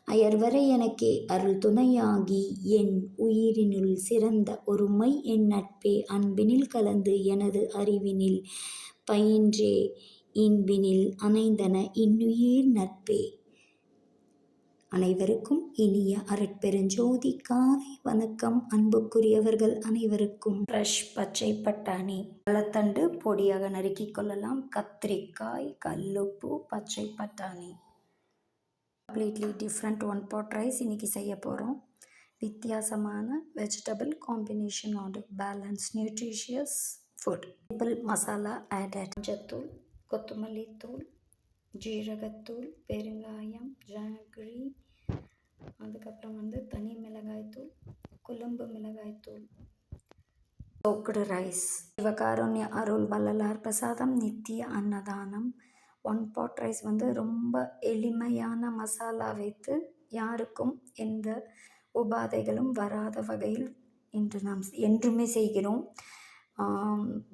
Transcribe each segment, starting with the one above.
அயர்வரை எனக்கே அருள் துணையாகி என் உயிரினுள் சிறந்த ஒருமை என் நட்பே அன்பினில் கலந்து எனது அறிவினில் பயின்றே இன்பினில் அணைந்தன இன்னுயிர் நட்பே. அனைவருக்கும் இனிய அருட்பெருஞ்சோதி காலை வணக்கம். அன்புக்குரியவர்கள் அனைவருக்கும் ஃப்ரெஷ் பச்சை பட்டாணி பழத்தண்டு பொடியாக நறுக்கிக் கொள்ளலாம். கத்திரிக்காய், கல்லுப்பு, பச்சை பட்டாணி. Completely different one pot rice இன்னைக்கு செய்ய போகிறோம். வித்தியாசமான வெஜிடபிள் காம்பினேஷனோட balance nutritious food. Masala added. மஞ்சத்தூள், கொத்தமல்லி தூள், ஜீரகத்தூள், பெருங்காயம், ஜாகரி, அதுக்கப்புறம் தனி மிளகாய்த்தூள், குழம்பு மிளகாய்த்தூள். Soaked rice. சிவகாருண்ய அருள் வள்ளலார் பிரசாதம் நித்திய அன்னதானம். ஒன் பாட் ரைஸ் ரொம்ப எளிமையான மசாலா வைத்து யாருக்கும் எந்த உபாதைகளும் வராத வகையில் இன்று நாம் என்றுமே செய்கிறோம்.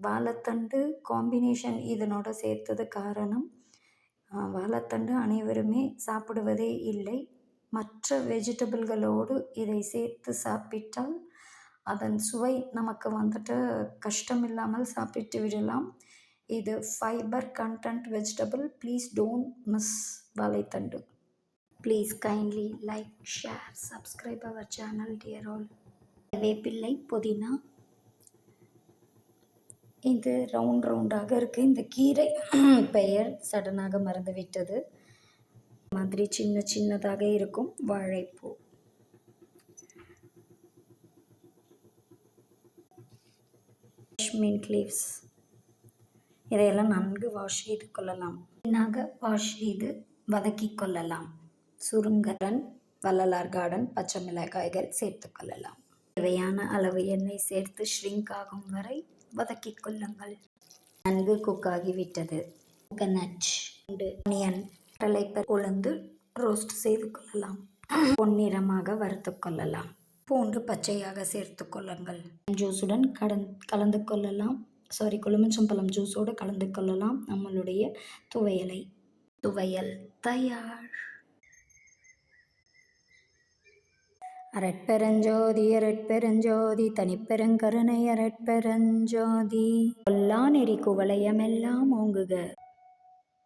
வாழைத்தண்டு காம்பினேஷன் இதனோட சேர்த்தது காரணம், வாழைத்தண்டு அனைவருமே சாப்பிடுவதே இல்லை. மற்ற வெஜிடபிள்களோடு இதை சேர்த்து சாப்பிட்டால் அதன் சுவை நமக்கு கஷ்டமில்லாமல் சாப்பிட்டு விடலாம். இது fibre content vegetable. Please don't miss வாழைத்தண்டு. Please kindly like, share, subscribe our channel dear all. வேப்பிள்ளை, புதினா. இது ரவுண்டாக இருக்குது. இந்த கீரை பெயர் சடனாக மறந்துவிட்டது. மாதிரி சின்னதாக இருக்கும். வாழைப்பூ, மின்ட் லீவ்ஸ். இதையெல்லாம் நன்கு வாஷ் செய்து கொள்ளலாம். வாஷ் செய்து வதக்கி கொள்ளலாம். சுருங்கரன், வள்ளலார் கார்டன், பச்சை மிளகாய்கள் சேர்த்து கொள்ளலாம். தேவையான அளவு எண்ணெய் சேர்த்து ஷ்ரிங்க் ஆகும் வரை வதக்கி கொள்ளுங்கள். நன்கு குக் ஆகிவிட்டது. கோகனட், ஆனியன், கடலைப்பருப்பு, உளுந்து ரோஸ்ட் செய்து கொள்ளலாம். பொன்னிறமாக வறுத்து கொள்ளலாம். பூண்டு பச்சையாக சேர்த்து கொள்ளுங்கள். ஜூஸுடன் கலந்து கொள்ளலாம். கொழுமிச்சம்பழம் ஜூஸோடு கலந்து கொள்ளலாம். நம்மளுடைய துவையல் தயார். அரட்பெருஞ்சோதி அரட்பெருஞ்சோதி தனிப்பெருங்கருணை அரட்பெருஞ்சோதி. கொல்லா நெறி குவளையமெல்லாம் ஓங்குக.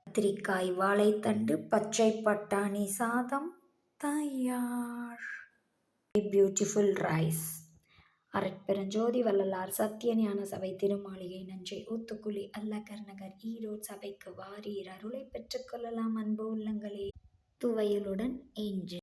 கத்திரிக்காய், வாழைத்தண்டு, பச்சை பட்டாணி சாதம் தயார். Beautiful rice. அரட்பெருஞ்சோதி வள்ளலார் சத்திய ஞான சபை திருமாளிகை நஞ்சை ஊத்துக்குளி அல்லகர் நகர் ஈரோடு சபைக்கு வாரீர் அருளை பெற்றுக்கொள்ளலாம். அன்பு உள்ளங்களே. துவையலுடன் இன்று